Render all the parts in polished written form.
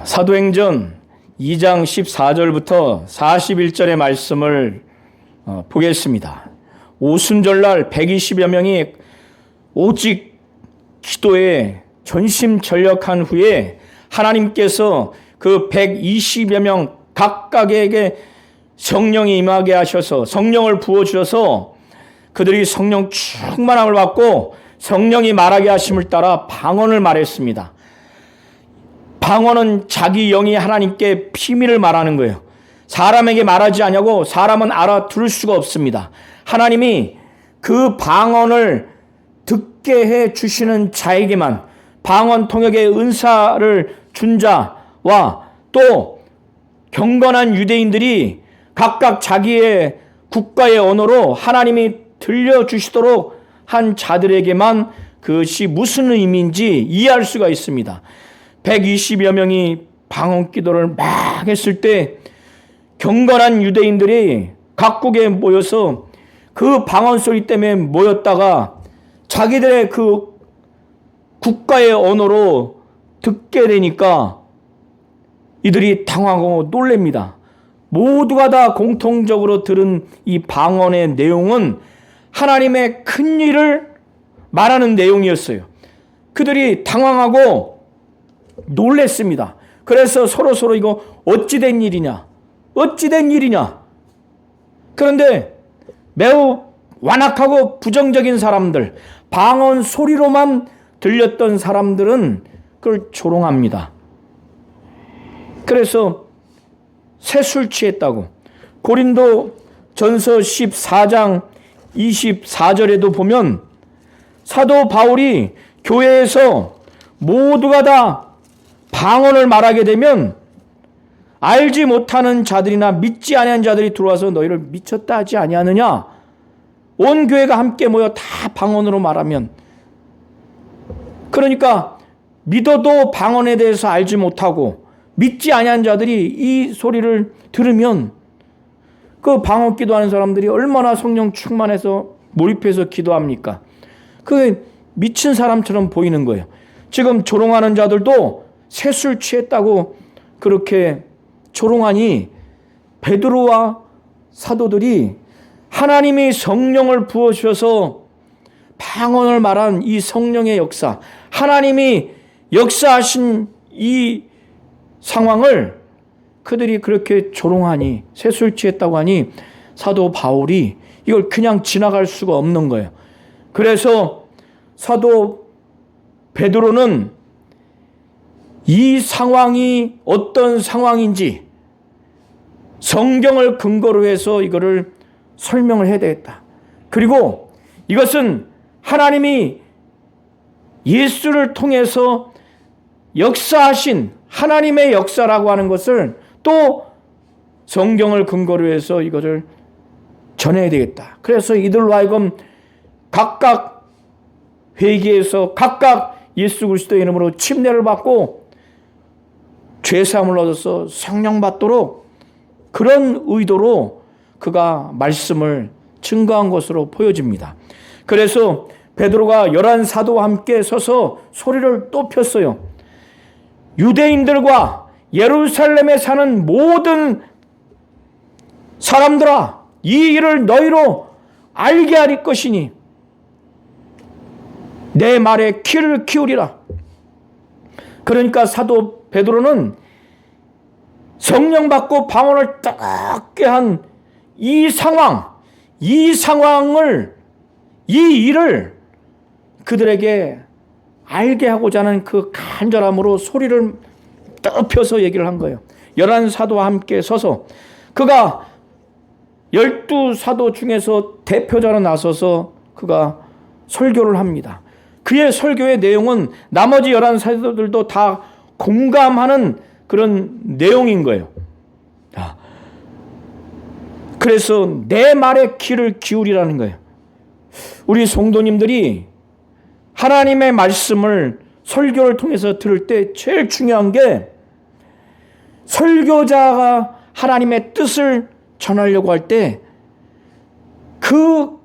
사도행전 2장 14절부터 41절의 말씀을 보겠습니다. 오순절날 120여 명이 오직 기도에 전심전력한 후에 하나님께서 그 120여 명 각각에게 성령이 임하게 하셔서 성령을 부어주셔서 그들이 성령 충만함을 받고 성령이 말하게 하심을 따라 방언을 말했습니다. 방언은 자기 영이 하나님께 비밀을 말하는 거예요. 사람에게 말하지 않냐고 사람은 알아들을 수가 없습니다. 하나님이 그 방언을 듣게 해 주시는 자에게만 방언 통역의 은사를 준 자와 또 경건한 유대인들이 각각 자기의 국가의 언어로 하나님이 들려주시도록 한 자들에게만 그것이 무슨 의미인지 이해할 수가 있습니다. 120여 명이 방언 기도를 막 했을 때 경건한 유대인들이 각국에 모여서 그 방언 소리 때문에 모였다가 자기들의 그 국가의 언어로 듣게 되니까 이들이 당황하고 놀랍니다. 모두가 다 공통적으로 들은 이 방언의 내용은 하나님의 큰 일을 말하는 내용이었어요. 그들이 당황하고 놀랬습니다. 그래서 서로 이거 어찌된 일이냐? 어찌된 일이냐? 그런데 매우 완악하고 부정적인 사람들, 방언 소리로만 들렸던 사람들은 그걸 조롱합니다. 그래서 새술 취했다고. 고린도 전서 14장 24절에도 보면 사도 바울이 교회에서 모두가 다 방언을 말하게 되면 알지 못하는 자들이나 믿지 아니한 자들이 들어와서 너희를 미쳤다 하지 아니하느냐? 온 교회가 함께 모여 다 방언으로 말하면, 그러니까 믿어도 방언에 대해서 알지 못하고 믿지 아니한 자들이 이 소리를 들으면 그 방언 기도하는 사람들이 얼마나 성령 충만해서 몰입해서 기도합니까? 그 미친 사람처럼 보이는 거예요. 지금 조롱하는 자들도 새술 취했다고 그렇게 조롱하니 베드로와 사도들이 하나님이 성령을 부어주셔서 방언을 말한 이 성령의 역사, 하나님이 역사하신 이 상황을 그들이 그렇게 조롱하니, 새술 취했다고 하니 사도 바울이 이걸 그냥 지나갈 수가 없는 거예요. 그래서 사도 베드로는 이 상황이 어떤 상황인지 성경을 근거로 해서 이거를 설명을 해야 되겠다. 그리고 이것은 하나님이 예수를 통해서 역사하신 하나님의 역사라고 하는 것을 또 성경을 근거로 해서 이것을 전해야 되겠다. 그래서 이들로 하여금 각각 회개해서 각각 예수 그리스도의 이름으로 침례를 받고 죄사함을 얻어서 성령 받도록 그런 의도로 그가 말씀을 증거한 것으로 보여집니다. 그래서 베드로가 11 사도와 함께 서서 소리를 또 폈어요. 유대인들과 예루살렘에 사는 모든 사람들아, 이 일을 너희로 알게 할 것이니 내 말에 귀를 기울이라. 그러니까 사도 베드로는 성령 받고 방언을 뜨겁게 한 이 상황을, 이 일을 그들에게 알게 하고자 하는 그 간절함으로 소리를 떠펴서 얘기를 한 거예요. 11 사도와 함께 서서 그가 12 사도 중에서 대표자로 나서서 그가 설교를 합니다. 그의 설교의 내용은 나머지 11 사도들도 다 공감하는 그런 내용인 거예요. 그래서 내 말에 귀를 기울이라는 거예요. 우리 성도님들이 하나님의 말씀을 설교를 통해서 들을 때 제일 중요한 게 설교자가 하나님의 뜻을 전하려고 할 때 그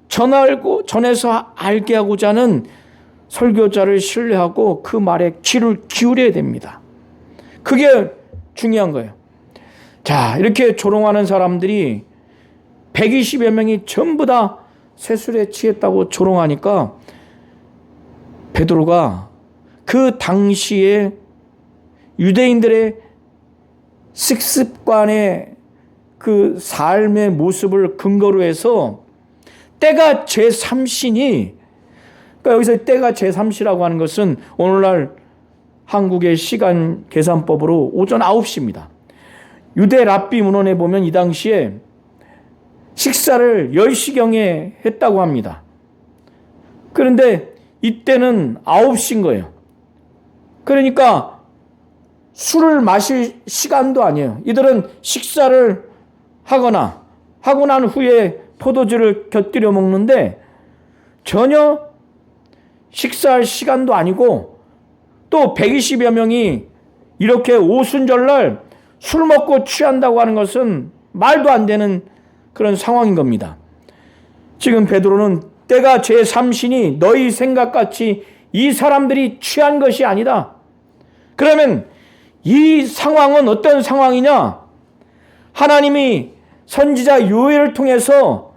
전해서 알게 하고자 하는 설교자를 신뢰하고 그 말에 귀를 기울여야 됩니다. 그게 중요한 거예요. 자, 이렇게 조롱하는 사람들이 120여 명이 전부 다 세술에 취했다고 조롱하니까 베드로가 그 당시에 유대인들의 식습관의 그 삶의 모습을 근거로 해서 때가 제3시니, 그러니까 여기서 때가 제3시라고 하는 것은 오늘날 한국의 시간 계산법으로 오전 9시입니다. 유대 랍비 문헌에 보면 이 당시에 식사를 10시경에 했다고 합니다. 그런데 이때는 9시인 거예요. 그러니까 술을 마실 시간도 아니에요. 이들은 식사를 하거나 하고 난 후에 포도주를 곁들여 먹는데 전혀 식사할 시간도 아니고, 또 120여 명이 이렇게 오순절날 술 먹고 취한다고 하는 것은 말도 안 되는 그런 상황인 겁니다. 지금 베드로는 때가 제3시니 너희 생각같이 이 사람들이 취한 것이 아니다. 그러면 이 상황은 어떤 상황이냐? 하나님이 선지자 요엘을 통해서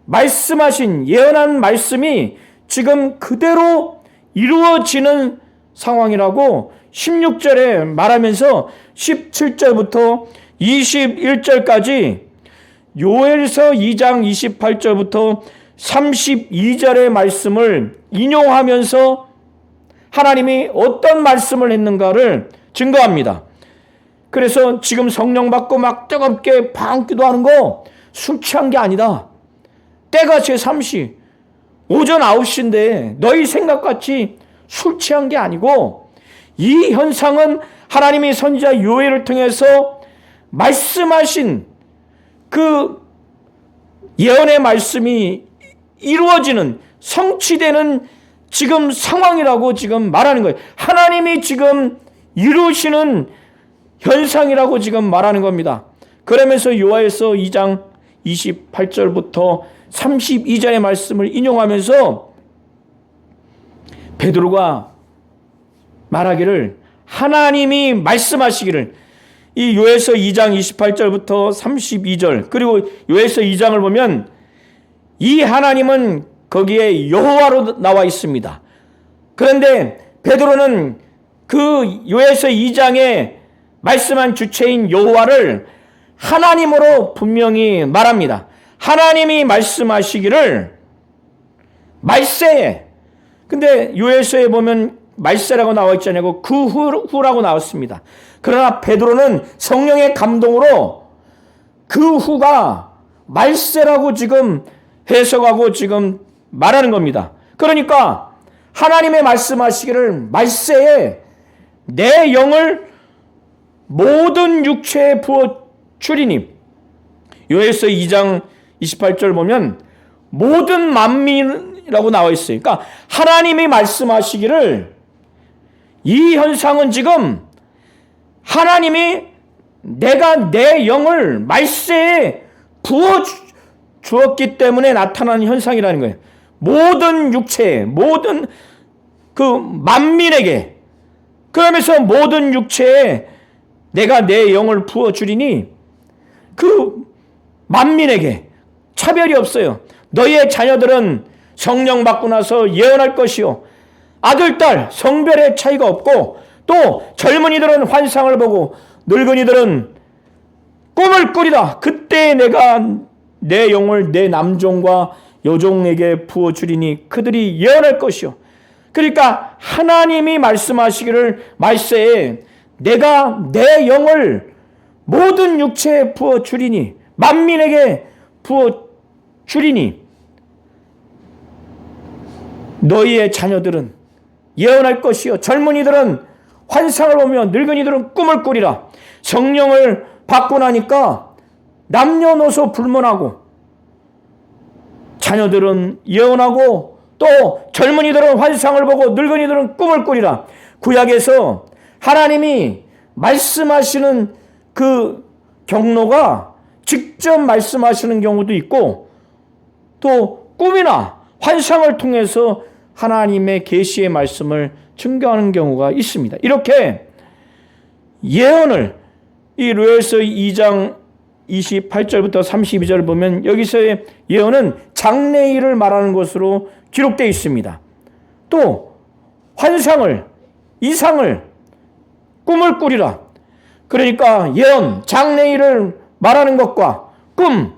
말씀하신 예언한 말씀이 지금 그대로 이루어지는 상황이라고 16절에 말하면서 17절부터 21절까지 요엘서 2장 28절부터 32절의 말씀을 인용하면서 하나님이 어떤 말씀을 했는가를 증거합니다. 그래서 지금 성령 받고 막 뜨겁게 방 기도하는 거 술 취한 게 아니다. 때가 제3시 오전 9시인데 너희 생각같이 술 취한 게 아니고, 이 현상은 하나님이 선지자 요엘을 통해서 말씀하신 그 예언의 말씀이 이루어지는, 성취되는 지금 상황이라고 지금 말하는 거예요. 하나님이 지금 이루시는 현상이라고 지금 말하는 겁니다. 그러면서 요한일서 2장 28절부터 32절의 말씀을 인용하면서 베드로가 말하기를, 하나님이 말씀하시기를, 이 요엘서 2장 28절부터 32절, 그리고 요엘서 2장을 보면 이 하나님은 거기에 여호와로 나와 있습니다. 그런데 베드로는 그 요엘서 2장에 말씀한 주체인 여호와를 하나님으로 분명히 말합니다. 하나님이 말씀하시기를 말세에, 근데 요엘서에 보면 말세라고 나와 있지 않고 그 후라고 나왔습니다. 그러나 베드로는 성령의 감동으로 그 후가 말세라고 지금 해석하고 지금 말하는 겁니다. 그러니까 하나님의 말씀하시기를 말세에 내 영을 모든 육체에 부어 주리니, 요엘서 2장 28절 보면 모든 만민이라고 나와 있어요. 그러니까 하나님이 말씀하시기를, 이 현상은 지금 하나님이 내가 내 영을 말세에 부어 주었기 때문에 나타나는 현상이라는 거예요. 모든 육체에, 모든 그 만민에게, 그러면서 모든 육체에 내가 내 영을 부어 주리니 그 만민에게 차별이 없어요. 너희의 자녀들은 성령 받고 나서 예언할 것이요, 아들, 딸 성별의 차이가 없고, 또 젊은이들은 환상을 보고 늙은이들은 꿈을 꾸리라. 그때 내가 내 영을 내 남종과 여종에게 부어주리니 그들이 예언할 것이요. 그러니까 하나님이 말씀하시기를 말세에 내가 내 영을 모든 육체에 부어주리니, 만민에게 부어주리니 너희의 자녀들은 예언할 것이요, 젊은이들은 환상을 보며 늙은이들은 꿈을 꾸리라. 성령을 받고 나니까 남녀노소 불문하고, 자녀들은 예언하고 또 젊은이들은 환상을 보고 늙은이들은 꿈을 꾸리라. 구약에서 하나님이 말씀하시는 그 경로가 직접 말씀하시는 경우도 있고, 또 꿈이나 환상을 통해서 하나님의 계시의 말씀을 증거하는 경우가 있습니다. 이렇게 예언을 이 로엘서 2장 28절부터 32절을 보면 여기서의 예언은 장래일을 말하는 것으로 기록되어 있습니다. 또 환상을, 이상을, 꿈을 꾸리라. 그러니까 예언, 장래일을 말하는 것과 꿈,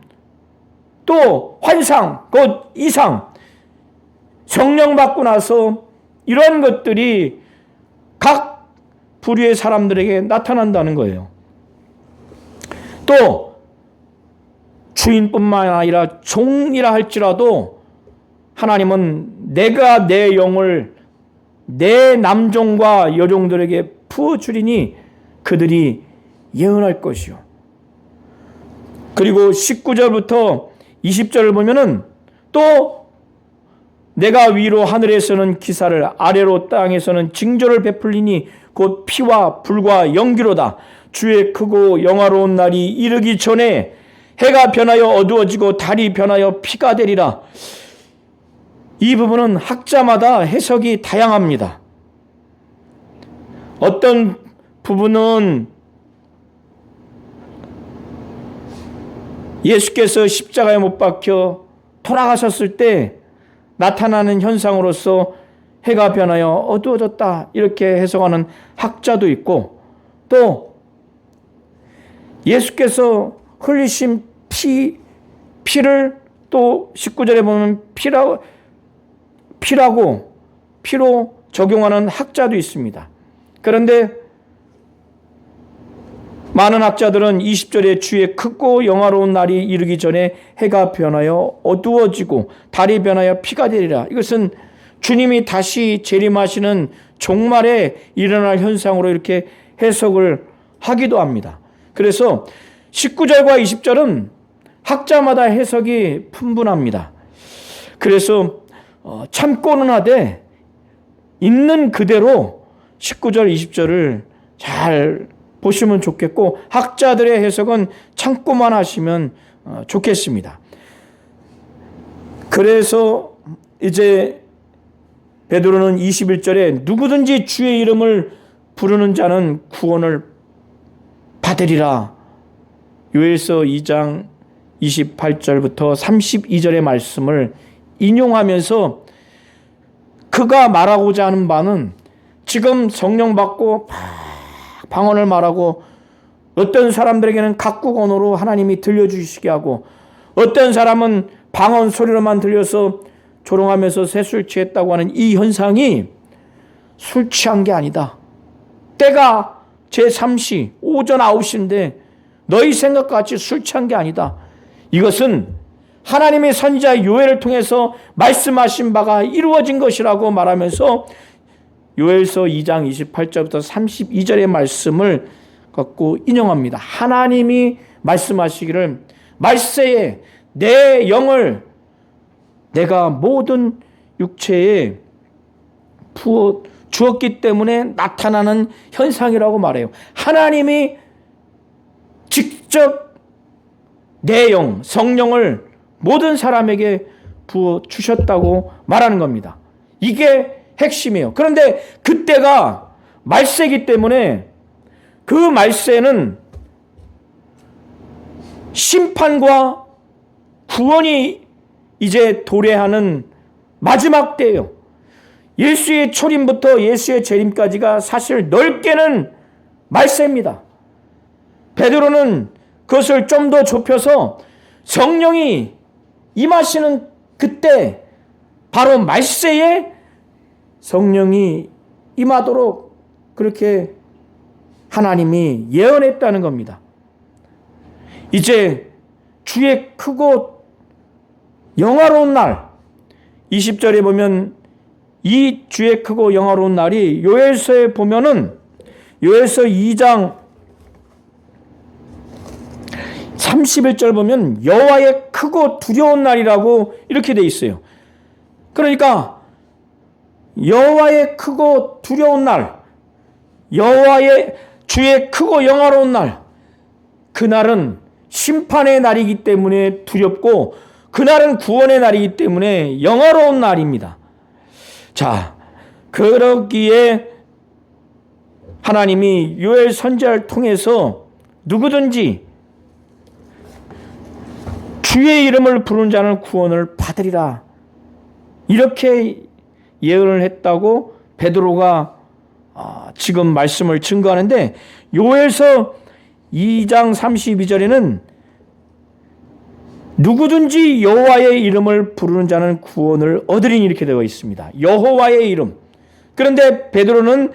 또 환상, 곧 이상, 성령 받고 나서 이런 것들이 각 부류의 사람들에게 나타난다는 거예요. 또 주인뿐만 아니라 종이라 할지라도 하나님은 내가 내 영을 내 남종과 여종들에게 부어주리니 그들이 예언할 것이요. 그리고 19절부터 20절을 보면은 또 내가 위로 하늘에서는 기사를 아래로 땅에서는 징조를 베풀리니 곧 피와 불과 연기로다. 주의 크고 영화로운 날이 이르기 전에 해가 변하여 어두워지고 달이 변하여 피가 되리라. 이 부분은 학자마다 해석이 다양합니다. 어떤 부분은 예수께서 십자가에 못 박혀 돌아가셨을 때 나타나는 현상으로서 해가 변하여 어두워졌다 이렇게 해석하는 학자도 있고, 또 예수께서 흘리신 피를 또 19절에 보면 피로 적용하는 학자도 있습니다. 그런데 많은 학자들은 20절에 주의 크고 영화로운 날이 이르기 전에 해가 변하여 어두워지고 달이 변하여 피가 되리라. 이것은 주님이 다시 재림하시는 종말에 일어날 현상으로 이렇게 해석을 하기도 합니다. 그래서 19절과 20절은 학자마다 해석이 분분합니다. 그래서 참고는 하되 있는 그대로 19절, 20절을 잘 보시면 좋겠고, 학자들의 해석은 참고만 하시면 좋겠습니다. 그래서 이제 베드로는 21절에 누구든지 주의 이름을 부르는 자는 구원을 받으리라. 요엘서 2장 28절부터 32절의 말씀을 인용하면서 그가 말하고자 하는 바는 지금 성령 받고 방언을 말하고 어떤 사람들에게는 각국 언어로 하나님이 들려주시게 하고 어떤 사람은 방언 소리로만 들려서 조롱하면서 새술 취했다고 하는 이 현상이 술 취한 게 아니다. 때가 제3시 오전 9시인데 너희 생각같이 술 취한 게 아니다. 이것은 하나님의 선지자 요엘을 통해서 말씀하신 바가 이루어진 것이라고 말하면서 요엘서 2장 28절부터 32절의 말씀을 갖고 인용합니다. 하나님이 말씀하시기를 말세에 내 영을 내가 모든 육체에 부어 주었기 때문에 나타나는 현상이라고 말해요. 하나님이 직접 내 영, 성령을 모든 사람에게 부어 주셨다고 말하는 겁니다. 이게 핵심이에요. 그런데 그때가 말세이기 때문에 그 말세는 심판과 구원이 이제 도래하는 마지막 때예요. 예수의 초림부터 예수의 재림까지가 사실 넓게는 말세입니다. 베드로는 그것을 좀 더 좁혀서 성령이 임하시는 그때 바로 말세에 성령이 임하도록 그렇게 하나님이 예언했다는 겁니다. 이제 주의 크고 영화로운 날 20절에 보면 이 주의 크고 영화로운 날이 요엘서에 보면은 요엘서 2장 31절 보면 여호와의 크고 두려운 날이라고 이렇게 돼 있어요. 그러니까 여호와의 크고 두려운 날, 여호와의 주의 크고 영화로운 날, 그날은 심판의 날이기 때문에 두렵고 그날은 구원의 날이기 때문에 영화로운 날입니다. 자, 그러기에 하나님이 요엘 선지자를 통해서 누구든지 주의 이름을 부르는 자는 구원을 받으리라, 이렇게 예언을 했다고 베드로가 지금 말씀을 증거하는데, 요엘서 2장 32절에는 누구든지 여호와의 이름을 부르는 자는 구원을 얻으리니 이렇게 되어 있습니다. 여호와의 이름. 그런데 베드로는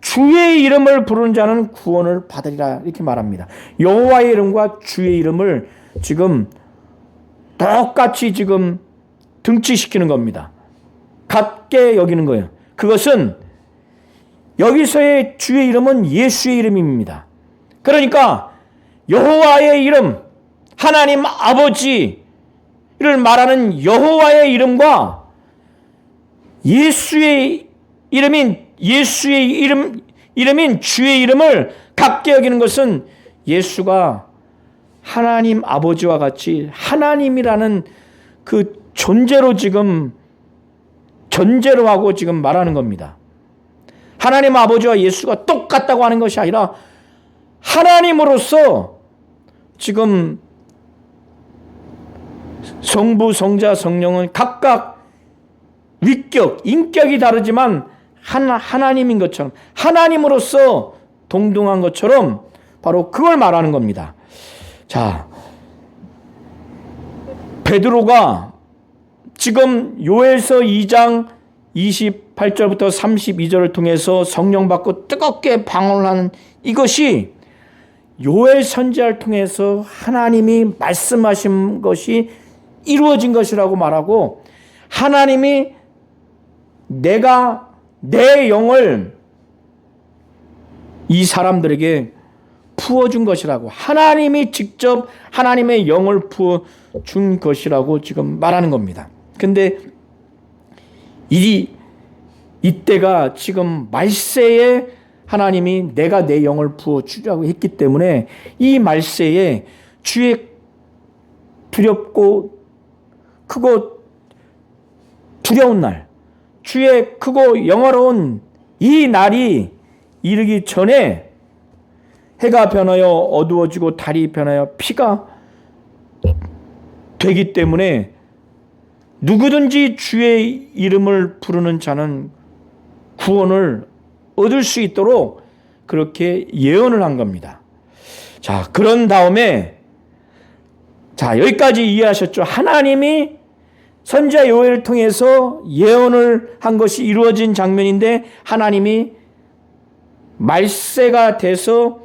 주의 이름을 부르는 자는 구원을 받으리라 이렇게 말합니다. 여호와의 이름과 주의 이름을 지금 똑같이 지금 등치시키는 겁니다. 같게 여기는 거예요. 그것은 여기서의 주의 이름은 예수의 이름입니다. 그러니까 여호와의 이름, 하나님 아버지를 말하는 여호와의 이름과 예수의 이름인 주의 이름을 같게 여기는 것은 예수가 하나님 아버지와 같이 하나님이라는 그 존재로 지금 전제로 하고 지금 말하는 겁니다. 하나님 아버지와 예수가 똑같다고 하는 것이 아니라 하나님으로서 지금 성부, 성자, 성령은 각각 위격, 인격이 다르지만 하나님인 것처럼, 하나님으로서 동등한 것처럼 바로 그걸 말하는 겁니다. 자, 베드로가 지금 요엘서 2장 28절부터 32절을 통해서 성령 받고 뜨겁게 방언하는 이것이 요엘 선지자를 통해서 하나님이 말씀하신 것이 이루어진 것이라고 말하고, 하나님이 내가 내 영을 이 사람들에게 부어준 것이라고, 하나님이 직접 하나님의 영을 부어준 것이라고 지금 말하는 겁니다. 근데 이때가 지금 말세에 하나님이 내가 내 영을 부어주라고 했기 때문에 이 말세에 주의 두렵고 크고 두려운 날, 주의 크고 영화로운 이 날이 이르기 전에 해가 변하여 어두워지고 달이 변하여 피가 되기 때문에 누구든지 주의 이름을 부르는 자는 구원을 얻을 수 있도록 그렇게 예언을 한 겁니다. 자, 그런 다음에 여기까지 이해하셨죠? 하나님이 선지자 요엘을 통해서 예언을 한 것이 이루어진 장면인데, 하나님이 말세가 돼서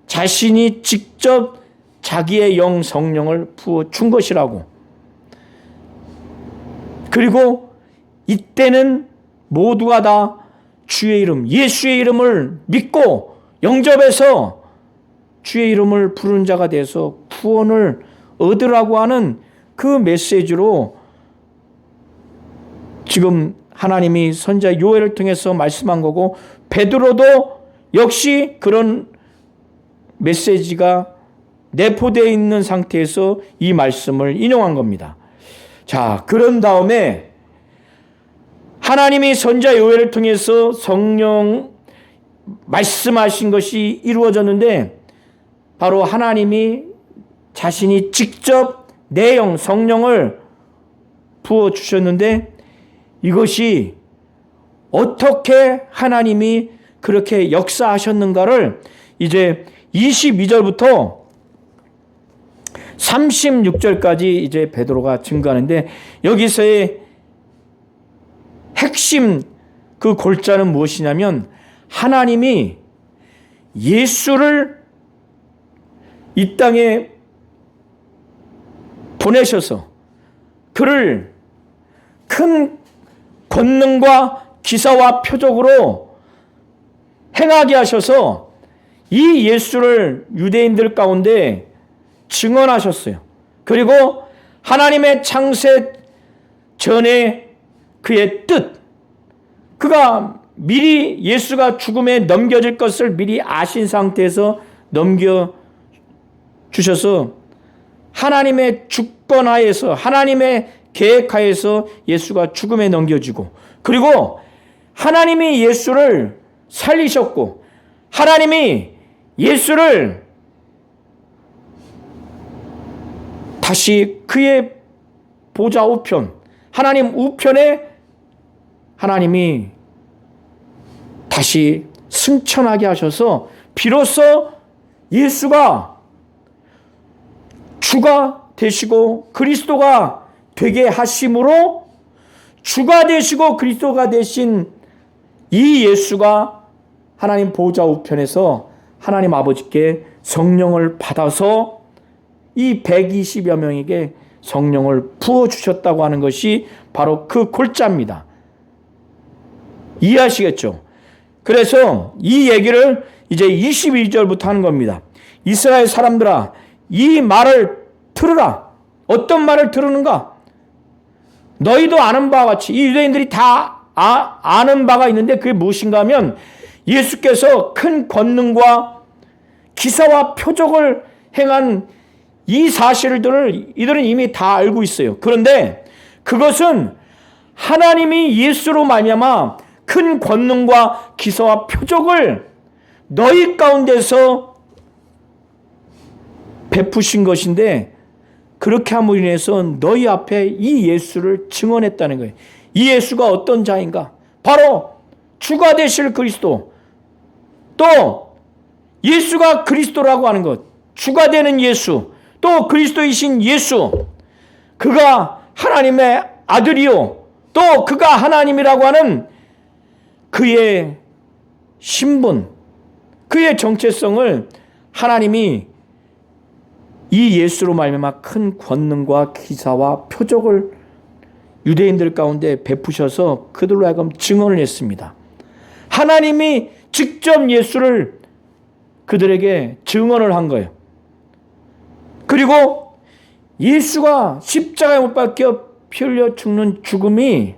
자신이 직접 자기의 영 성령을 부어준 것이라고. 그리고 이때는 모두가 다 주의 이름, 예수의 이름을 믿고 영접해서 주의 이름을 부르는 자가 돼서 구원을 얻으라고 하는 그 메시지로 지금 하나님이 선지자 요엘을 통해서 말씀한 거고, 베드로도 역시 그런 메시지가 내포되어 있는 상태에서 이 말씀을 인용한 겁니다. 자, 그런 다음에 하나님이 선지자 요엘을 통해서 성령 말씀하신 것이 이루어졌는데, 바로 하나님이 자신이 직접 내 영 성령을 부어주셨는데, 이것이 어떻게 하나님이 그렇게 역사하셨는가를 이제 22절부터 36절까지 이제 베드로가 증거하는데, 여기서의 핵심 그 골자는 무엇이냐면, 하나님이 예수를 이 땅에 보내셔서 그를 큰 권능과 기사와 표적으로 행하게 하셔서 이 예수를 유대인들 가운데 증언하셨어요. 그리고 하나님의 창세 전에 그의 뜻, 그가 미리 예수가 죽음에 넘겨질 것을 미리 아신 상태에서 넘겨주셔서 하나님의 주권하에서, 하나님의 계획하에서 예수가 죽음에 넘겨지고, 그리고 하나님이 예수를 살리셨고 하나님이 예수를 다시 그의 보좌 우편, 하나님 우편에 하나님이 다시 승천하게 하셔서 비로소 예수가 주가 되시고 그리스도가 되게 하심으로 주가 되시고 그리스도가 되신 이 예수가 하나님 보좌 우편에서 하나님 아버지께 성령을 받아서 이 120여 명에게 성령을 부어주셨다고 하는 것이 바로 그 골자입니다. 이해하시겠죠? 그래서 이 얘기를 이제 22절부터 하는 겁니다. 이스라엘 사람들아, 이 말을 들으라. 어떤 말을 들으는가? 너희도 아는 바와 같이, 이 유대인들이 다 아는 바가 있는데 그게 무엇인가 하면 예수께서 큰 권능과 기사와 표적을 행한 이 사실들을 이들은 이미 다 알고 있어요. 그런데 그것은 하나님이 예수로 말미암아 큰 권능과 기사와 표적을 너희 가운데서 베푸신 것인데 그렇게 함으로 인해서 너희 앞에 이 예수를 증언했다는 거예요. 이 예수가 어떤 자인가? 바로 주가 되실 그리스도, 또 예수가 그리스도라고 하는 것, 주가 되는 예수, 또 그리스도이신 예수, 그가 하나님의 아들이요, 또 그가 하나님이라고 하는 그의 신분, 그의 정체성을 하나님이 이 예수로 말미암아 큰 권능과 기사와 표적을 유대인들 가운데 베푸셔서 그들로 하여금 증언을 했습니다. 하나님이 직접 예수를 그들에게 증언을 한 거예요. 그리고 예수가 십자가에 못 박혀 피 흘려 죽는 죽음이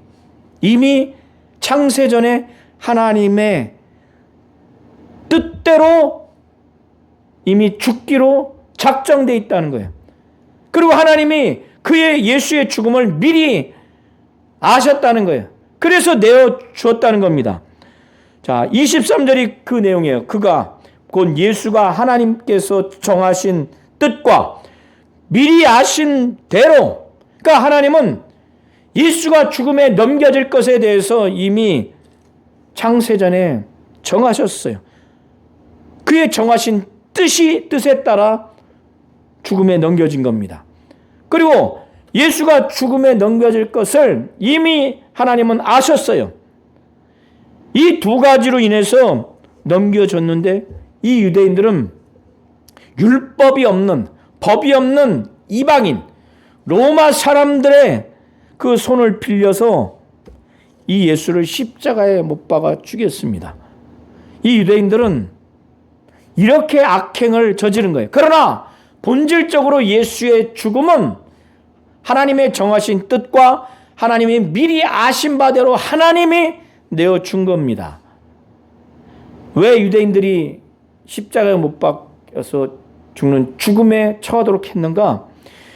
이미 창세전에 하나님의 뜻대로 이미 죽기로 작정되어 있다는 거예요. 그리고 하나님이 그의 예수의 죽음을 미리 아셨다는 거예요. 그래서 내어 주었다는 겁니다. 자, 23절이 그 내용이에요. 그가 곧 예수가 하나님께서 정하신 뜻과 미리 아신 대로, 그러니까 하나님은 예수가 죽음에 넘겨질 것에 대해서 이미 창세전에 정하셨어요. 그의 정하신 뜻에 따라 죽음에 넘겨진 겁니다. 그리고 예수가 죽음에 넘겨질 것을 이미 하나님은 아셨어요. 이 두 가지로 인해서 넘겨졌는데 이 유대인들은 율법이 없는, 법이 없는 이방인, 로마 사람들의 그 손을 빌려서 이 예수를 십자가에 못 박아 죽였습니다. 이 유대인들은 이렇게 악행을 저지른 거예요. 그러나 본질적으로 예수의 죽음은 하나님의 정하신 뜻과 하나님이 미리 아신 바대로 하나님이 내어준 겁니다. 왜 유대인들이 십자가에 못 박혀서 죽는 죽음에 처하도록 했는가?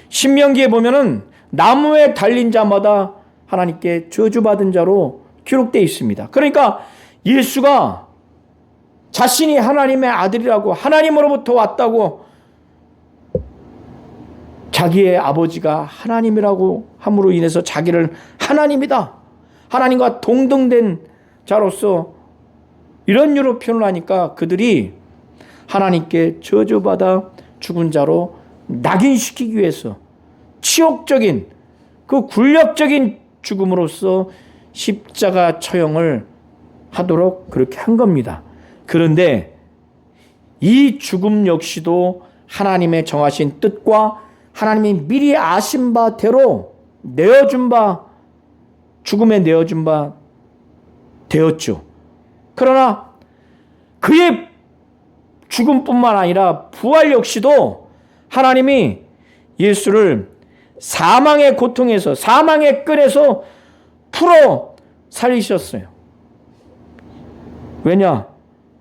신명기에 보면은 나무에 달린 자마다 하나님께 저주받은 자로 기록되어 있습니다. 그러니까 예수가 자신이 하나님의 아들이라고, 하나님으로부터 왔다고, 자기의 아버지가 하나님이라고 함으로 인해서 자기를 하나님이다, 하나님과 동등된 자로서 이런 유로 표현을 하니까 그들이 하나님께 저주받아 죽은 자로 낙인시키기 위해서 치욕적인 그 굴욕적인 죽음으로써 십자가 처형을 하도록 그렇게 한 겁니다. 그런데 이 죽음 역시도 하나님의 정하신 뜻과 하나님이 미리 아신 바대로 내어준 바, 죽음에 내어준 바 되었죠. 그러나 그의 죽음뿐만 아니라 부활 역시도 하나님이 예수를 사망의 고통에서, 사망의 끈에서 풀어 살리셨어요. 왜냐?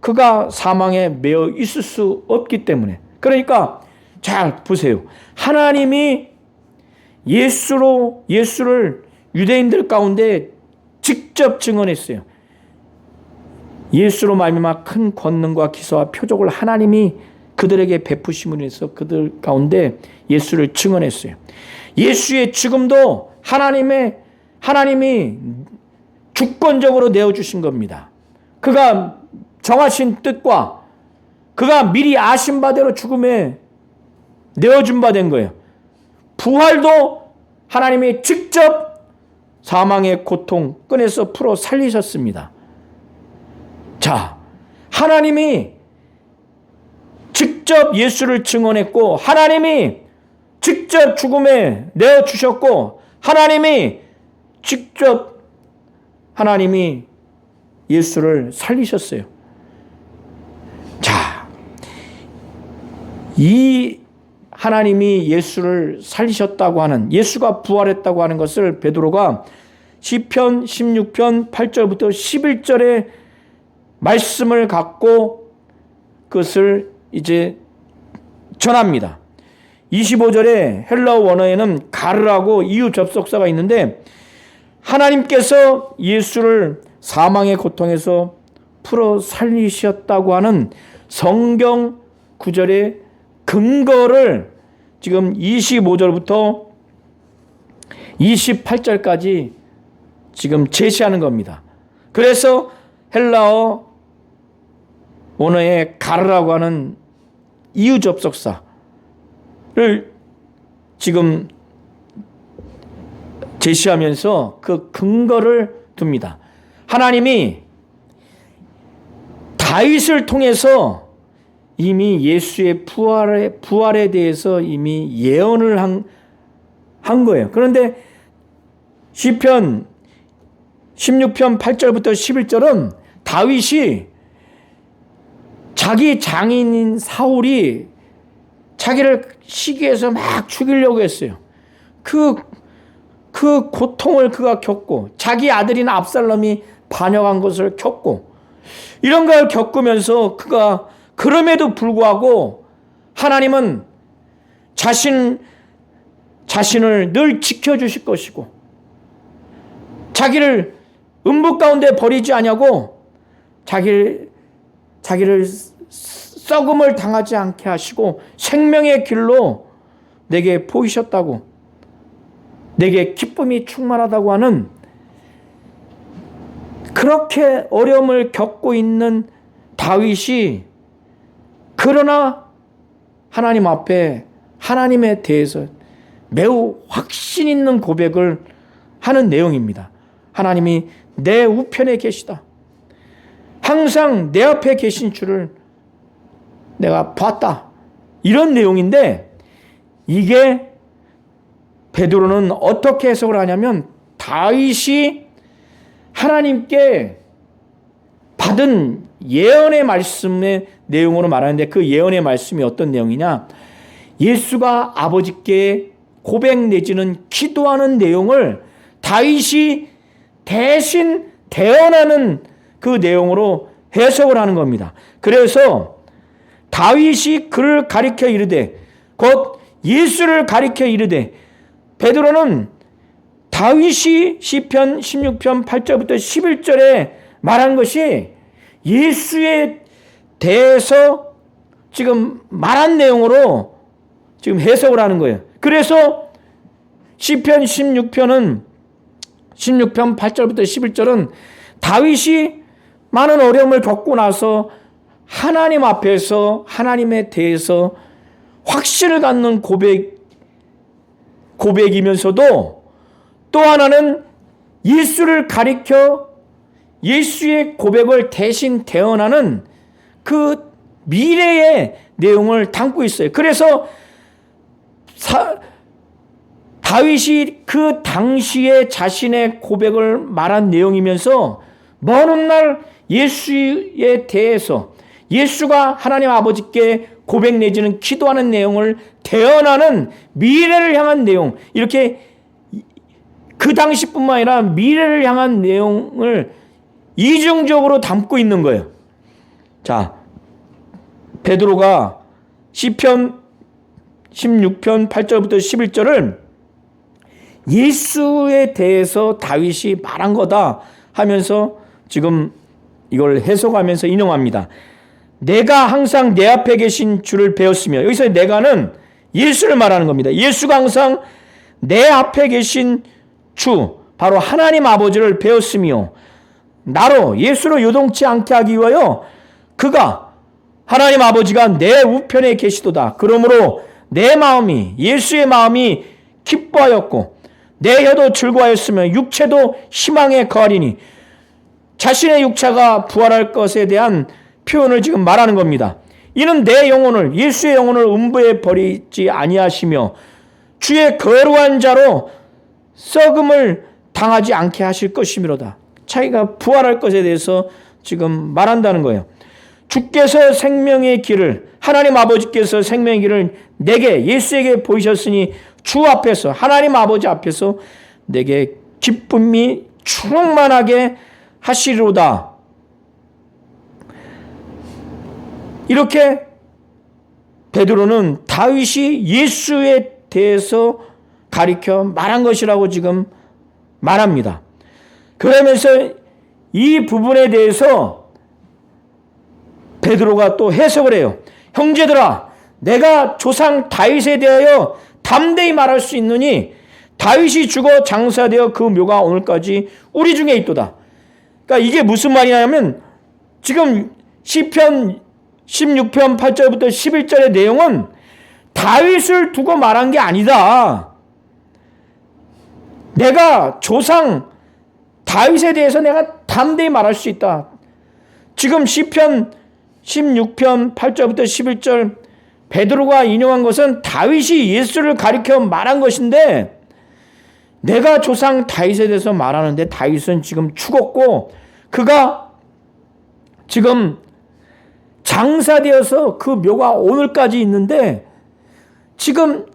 그가 사망에 매여 있을 수 없기 때문에. 그러니까 잘 보세요. 하나님이 예수를 유대인들 가운데 직접 증언했어요. 예수로 말미암아 큰 권능과 기사와 표적을 하나님이 그들에게 베푸심으로 해서 그들 가운데 예수를 증언했어요. 예수의 죽음도 하나님이 주권적으로 내어주신 겁니다. 그가 정하신 뜻과 그가 미리 아신 바대로 죽음에 내어준 바 된 거예요. 부활도 하나님이 직접 사망의 고통 꺼내서 풀어 살리셨습니다. 자, 하나님이 직접 예수를 증언했고, 하나님이 직접 죽음에 내어주셨고, 하나님이 예수를 살리셨어요. 자, 이 하나님이 예수를 살리셨다고 하는, 예수가 부활했다고 하는 것을 베드로가 시편 16편 8절부터 11절의 말씀을 갖고 그것을 이제 전합니다. 25절에 헬라어 원어에는 가르라고 이유 접속사가 있는데, 하나님께서 예수를 사망의 고통에서 풀어 살리셨다고 하는 성경 구절의 근거를 지금 25절부터 28절까지 지금 제시하는 겁니다. 그래서 헬라어 원어의 가르라고 하는 이유 접속사를 지금 제시하면서 그 근거를 둡니다. 하나님이 다윗을 통해서 이미 예수의 부활에 대해서 이미 예언을 한 거예요. 그런데 시편 16편 8절부터 11절은 다윗이 자기 장인인 사울이 자기를 시기해서 막 죽이려고 했어요. 그 고통을 그가 겪고, 자기 아들인 압살롬이 반역한 것을 겪고, 이런 걸 겪으면서 그가 그럼에도 불구하고 하나님은 자신을 늘 지켜주실 것이고, 자기를 음부 가운데 버리지 아니하고 자기를 썩음을 당하지 않게 하시고 생명의 길로 내게 보이셨다고, 내게 기쁨이 충만하다고 하는, 그렇게 어려움을 겪고 있는 다윗이 그러나 하나님 앞에 하나님에 대해서 매우 확신 있는 고백을 하는 내용입니다. 하나님이 내 우편에 계시다. 항상 내 앞에 계신 줄을 내가 봤다. 이런 내용인데, 이게 베드로는 어떻게 해석을 하냐면, 다윗이 하나님께 받은 예언의 말씀의 내용으로 말하는데, 그 예언의 말씀이 어떤 내용이냐, 예수가 아버지께 고백 내지는 기도하는 내용을 다윗이 대신 대언하는 그 내용으로 해석을 하는 겁니다. 그래서 다윗이 그를 가리켜 이르되, 곧 예수를 가리켜 이르되, 베드로는 다윗이 시편 16편 8절부터 11절에 말한 것이 예수에 대해서 지금 말한 내용으로 지금 해석을 하는 거예요. 그래서 시편 16편 8절부터 11절은 다윗이 많은 어려움을 겪고 나서 하나님 앞에서 하나님에 대해서 확신을 갖는 고백이면서도, 또 하나는 예수를 가리켜 예수의 고백을 대신 대언하는 그 미래의 내용을 담고 있어요. 그래서 다윗이 그 당시에 자신의 고백을 말한 내용이면서 먼 훗날 예수에 대해서, 예수가 하나님 아버지께 고백 내지는 기도하는 내용을 대언하는 미래를 향한 내용, 이렇게 그 당시뿐만 아니라 미래를 향한 내용을 이중적으로 담고 있는 거예요. 자, 베드로가 시편 16편 8절부터 11절을 예수에 대해서 다윗이 말한 거다 하면서 지금 이걸 해석하면서 인용합니다. 내가 항상 내 앞에 계신 주를 배웠으며, 여기서 내가는 예수를 말하는 겁니다. 예수가 항상 내 앞에 계신 주, 바로 하나님 아버지를 배웠으며, 나로 예수로 요동치 않게 하기 위하여 그가, 하나님 아버지가 내 우편에 계시도다. 그러므로 내 마음이, 예수의 마음이 기뻐하였고 내 혀도 즐거워하였으며 육체도 희망에 거하리니, 자신의 육체가 부활할 것에 대한 표현을 지금 말하는 겁니다. 이는 내 영혼을, 예수의 영혼을 음부에 버리지 아니하시며 주의 거룩한 자로 썩음을 당하지 않게 하실 것이미로다. 자기가 부활할 것에 대해서 지금 말한다는 거예요. 주께서 생명의 길을, 하나님 아버지께서 생명의 길을 내게, 예수에게 보이셨으니 주 앞에서, 하나님 아버지 앞에서 내게 기쁨이 충만하게 하시리로다. 이렇게 베드로는 다윗이 예수에 대해서 가리켜 말한 것이라고 지금 말합니다. 그러면서 이 부분에 대해서 베드로가 또 해석을 해요. 형제들아, 내가 조상 다윗에 대하여 담대히 말할 수 있느니 다윗이 죽어 장사되어 그 묘가 오늘까지 우리 중에 있도다. 그러니까 이게 무슨 말이냐면, 지금 시편 16편 8절부터 11절의 내용은 다윗을 두고 말한 게 아니다. 내가 조상 다윗에 대해서 내가 담대히 말할 수 있다. 지금 시편 16편 8절부터 11절 베드로가 인용한 것은 다윗이 예수를 가리켜 말한 것인데, 내가 조상 다윗에 대해서 말하는데 다윗은 지금 죽었고 그가 지금 장사되어서 그 묘가 오늘까지 있는데, 지금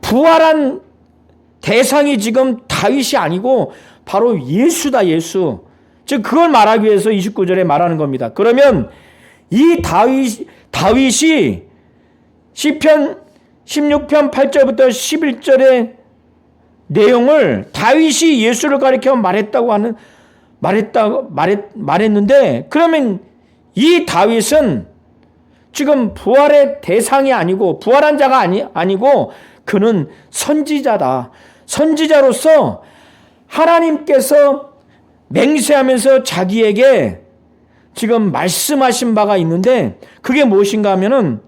부활한 대상이 지금 다윗이 아니고 바로 예수다, 예수. 즉 그걸 말하기 위해서 29절에 말하는 겁니다. 그러면 이 다윗이 시편 16편 8절부터 11절의 내용을 다윗이 예수를 가리켜 말했는데, 그러면 이 다윗은 지금 부활의 대상이 아니고, 부활한 자가 아니고 그는 선지자다. 선지자로서 하나님께서 맹세하면서 자기에게 지금 말씀하신 바가 있는데, 그게 무엇인가 하면은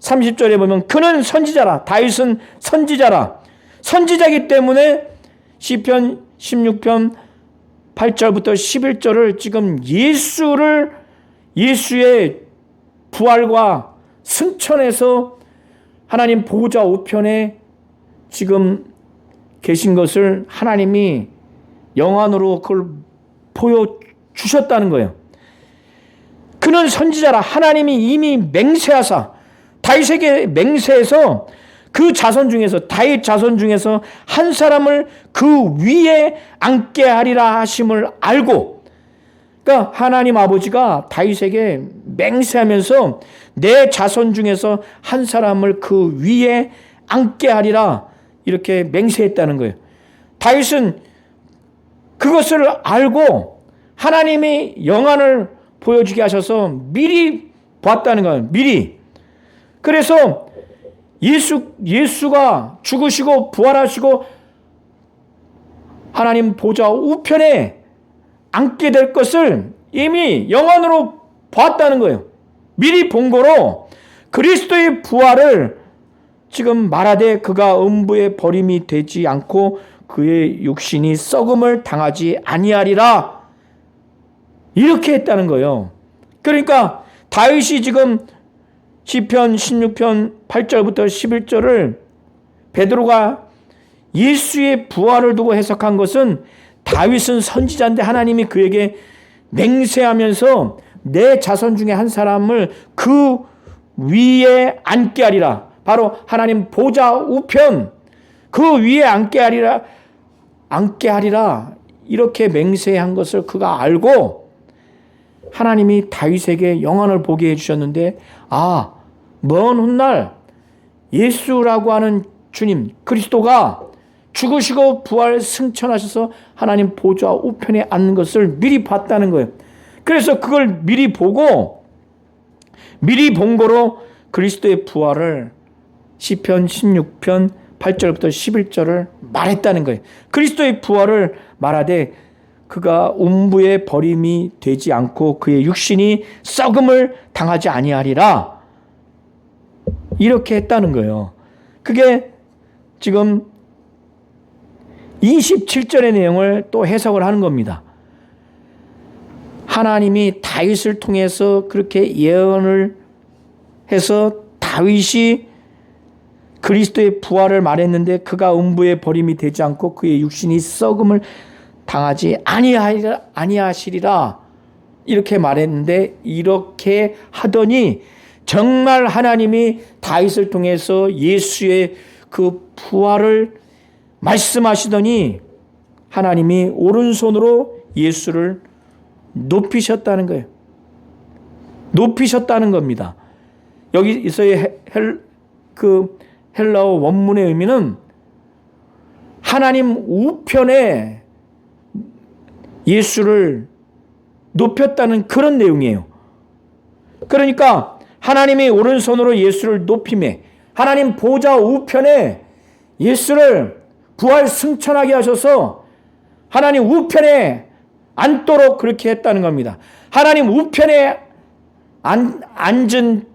30절에 보면 그는 선지자라, 다윗은 선지자라. 선지자이기 때문에 시편 16편 8절부터 11절을 지금 예수의 부활과 승천해서 하나님 보호자 우편에 지금 계신 것을 하나님이 영안으로 그걸 보여주셨다는 거예요. 그는 선지자라. 하나님이 이미 맹세하사, 다윗에게 맹세해서 그 자손 중에서, 다윗 자손 중에서 한 사람을 그 위에 앉게 하리라 하심을 알고, 그러니까 하나님 아버지가 다윗에게 맹세하면서 내 자손 중에서 한 사람을 그 위에 앉게 하리라 이렇게 맹세했다는 거예요. 다윗은 그것을 알고 하나님이 영안을 보여주게 하셔서 미리 봤다는 거예요. 미리. 그래서 예수가 죽으시고 부활하시고 하나님 보좌 우편에 앉게 될 것을 이미 영안으로 봤다는 거예요. 미리 본 거로 그리스도의 부활을 지금 말하되 그가 음부에 버림이 되지 않고 그의 육신이 썩음을 당하지 아니하리라 이렇게 했다는 거예요. 그러니까 다윗이 지금 시편 16편 8절부터 11절을 베드로가 예수의 부활을 두고 해석한 것은 다윗은 선지자인데 하나님이 그에게 맹세하면서 내 자손 중에 한 사람을 그 위에 앉게 하리라. 바로 하나님 보좌 우편 그 위에 앉게 하리라 이렇게 맹세한 것을 그가 알고 하나님이 다윗에게 영안을 보게 해주셨는데, 먼 훗날 예수라고 하는 주님 그리스도가 죽으시고 부활 승천하셔서 하나님 보좌 우편에 앉는 것을 미리 봤다는 거예요. 그래서 그걸 미리 보고 미리 본 거로 그리스도의 부활을 시편 16편 8절부터 11절을 말했다는 거예요. 그리스도의 부활을 말하되 그가 음부에 버림이 되지 않고 그의 육신이 썩음을 당하지 아니하리라. 이렇게 했다는 거예요. 그게 지금 27절의 내용을 또 해석을 하는 겁니다. 하나님이 다윗을 통해서 그렇게 예언을 해서 다윗이 그리스도의 부활을 말했는데 그가 음부에 버림이 되지 않고 그의 육신이 썩음을 당하지 아니하시리라 이렇게 말했는데 이렇게 하더니 정말 하나님이 다윗을 통해서 예수의 그 부활을 말씀하시더니 하나님이 오른손으로 예수를 높이셨다는 거예요. 높이셨다는 겁니다. 여기서의 헬라어 원문의 의미는 하나님 우편에 예수를 높였다는 그런 내용이에요. 그러니까 하나님이 오른손으로 예수를 높이매 하나님 보좌 우편에 예수를 부활 승천하게 하셔서 하나님 우편에 앉도록 그렇게 했다는 겁니다. 하나님 우편에 앉은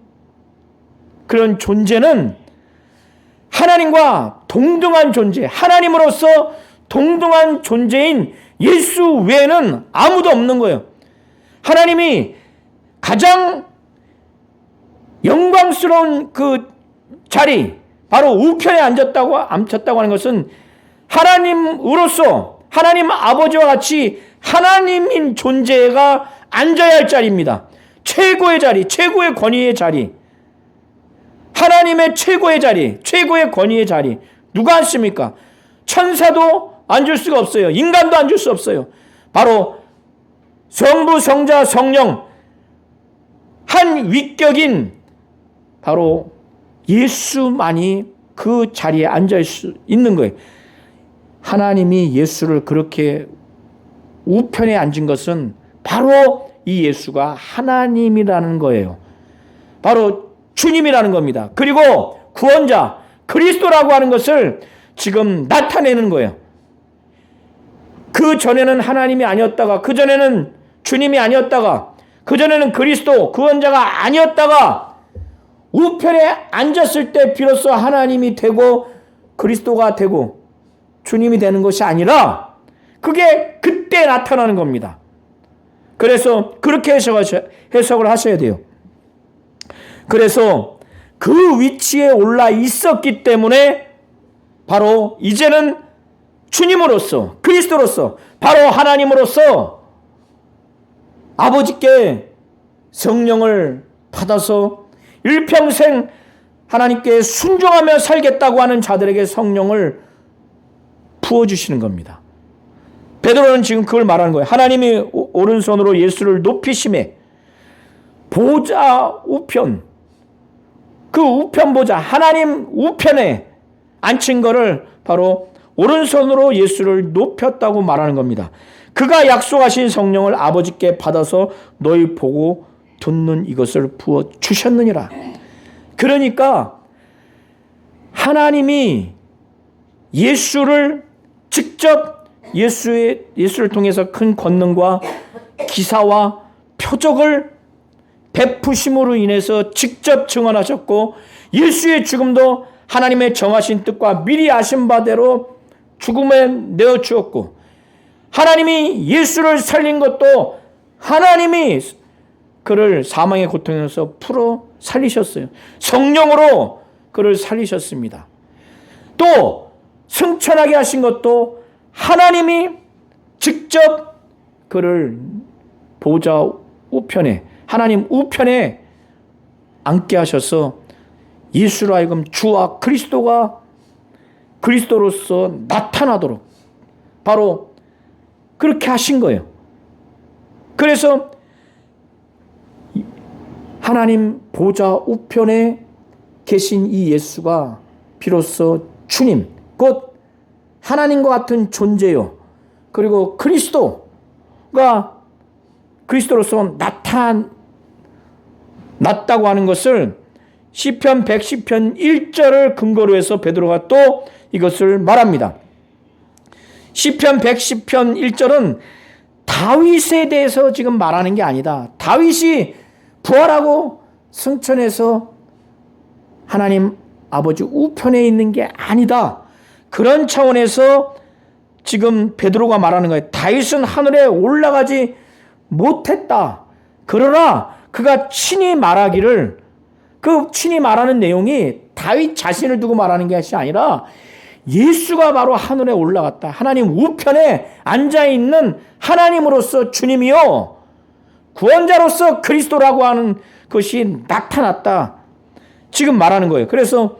그런 존재는 하나님과 동등한 존재, 하나님으로서 동등한 존재인 예수 외에는 아무도 없는 거예요. 하나님이 가장 영광스러운 그 자리, 바로 우편에 앉혔다고 하는 것은 하나님으로서 하나님 아버지와 같이 하나님인 존재가 앉아야 할 자리입니다. 최고의 자리, 최고의 권위의 자리. 하나님의 최고의 자리, 최고의 권위의 자리. 누가 앉습니까? 천사도 앉을 수가 없어요. 인간도 앉을 수 없어요. 바로 성부, 성자, 성령 한 위격인 바로 예수만이 그 자리에 앉을 수 있는 거예요. 하나님이 예수를 그렇게 우편에 앉은 것은 바로 이 예수가 하나님이라는 거예요. 바로 주님이라는 겁니다. 그리고 구원자 그리스도라고 하는 것을 지금 나타내는 거예요. 그 전에는 하나님이 아니었다가, 그 전에는 주님이 아니었다가, 그 전에는 그리스도 구원자가 아니었다가 우편에 앉았을 때 비로소 하나님이 되고 그리스도가 되고 주님이 되는 것이 아니라 그게 그때 나타나는 겁니다. 그래서 그렇게 해석을 하셔야 돼요. 그래서 그 위치에 올라 있었기 때문에 바로 이제는 주님으로서, 그리스도로서, 바로 하나님으로서 아버지께 성령을 받아서 일평생 하나님께 순종하며 살겠다고 하는 자들에게 성령을 부어주시는 겁니다. 베드로는 지금 그걸 말하는 거예요. 하나님이 오른손으로 예수를 높이심에 보좌 우편, 그 우편 보좌, 하나님 우편에 앉힌 거를 바로 오른손으로 예수를 높였다고 말하는 겁니다. 그가 약속하신 성령을 아버지께 받아서 너희 보고 듣는 이것을 부어 주셨느니라. 그러니까 하나님이 예수를 직접 예수를 통해서 큰 권능과 기사와 표적을 베푸심으로 인해서 직접 증언하셨고, 예수의 죽음도 하나님의 정하신 뜻과 미리 아신 바대로 죽음에 내어 주었고, 하나님이 예수를 살린 것도 하나님이 그를 사망의 고통에서 풀어 살리셨어요. 성령으로 그를 살리셨습니다. 또 승천하게 하신 것도 하나님이 직접 그를 보좌 우편에, 하나님 우편에 앉게 하셔서 예수로 하여금 주와 그리스도로서 나타나도록 바로 그렇게 하신 거예요. 그래서 하나님 보좌 우편에 계신 이 예수가 비로소 주님, 곧 하나님과 같은 존재요. 그리고 그리스도가 그리스도로서 나타났다고 하는 것을 시편 110편 1절을 근거로 해서 베드로가 또 이것을 말합니다. 시편 110편 1절은 다윗에 대해서 지금 말하는 게 아니다. 다윗이 부활하고 승천해서 하나님 아버지 우편에 있는 게 아니다. 그런 차원에서 지금 베드로가 말하는 거예요. 다윗은 하늘에 올라가지 못했다. 그러나 그가 친히 말하기를, 그 친히 말하는 내용이 다윗 자신을 두고 말하는 것이 아니라 예수가 바로 하늘에 올라갔다. 하나님 우편에 앉아있는 하나님으로서 주님이요, 구원자로서 그리스도라고 하는 것이 나타났다. 지금 말하는 거예요. 그래서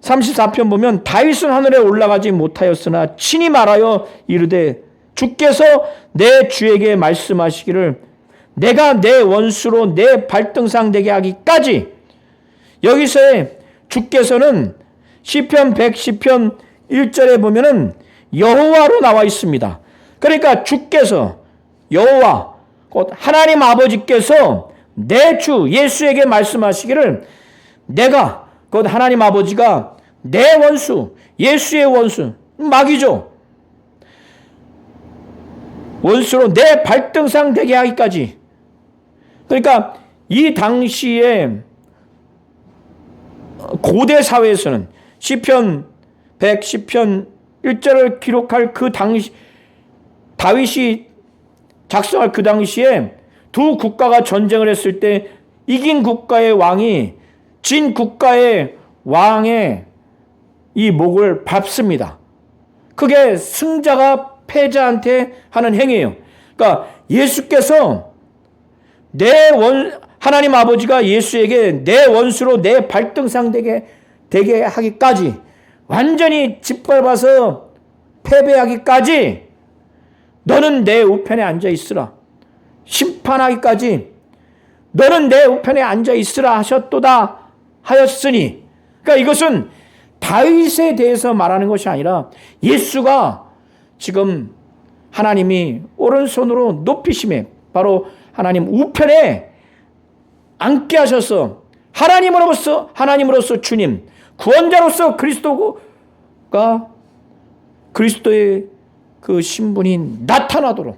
34편 보면 다윗은 하늘에 올라가지 못하였으나 친히 말하여 이르되 주께서 내 주에게 말씀하시기를 내가 내 원수로 내 발등상 되게 하기까지. 여기서의 주께서는 시편 110편 1절에 보면은 여호와로 나와 있습니다. 그러니까 주께서, 여호와 곧 하나님 아버지께서 내 주 예수에게 말씀하시기를 내가, 곧 하나님 아버지가 내 원수, 예수의 원수, 마귀죠, 원수로 내 발등상 되게 하기까지. 그러니까 이 당시에 고대 사회에서는 시편 110편 1절을 기록할 그 당시, 다윗이 작성할 그 당시에 두 국가가 전쟁을 했을 때 이긴 국가의 왕이 진 국가의 왕의 이 목을 밟습니다. 그게 승자가 패자한테 하는 행위예요. 그러니까 예수께서 하나님 아버지가 예수에게 내 원수로 내 발등상 되게 하기까지, 완전히 짓밟아서 패배하기까지 너는 내 우편에 앉아 있으라, 심판하기까지 너는 내 우편에 앉아 있으라 하셨도다 하였으니. 그러니까 이것은 다윗에 대해서 말하는 것이 아니라 예수가 지금 하나님이 오른손으로 높이심에 바로 하나님 우편에 앉게 하셔서 하나님으로서 주님, 구원자로서 그리스도의 그 신분이 나타나도록,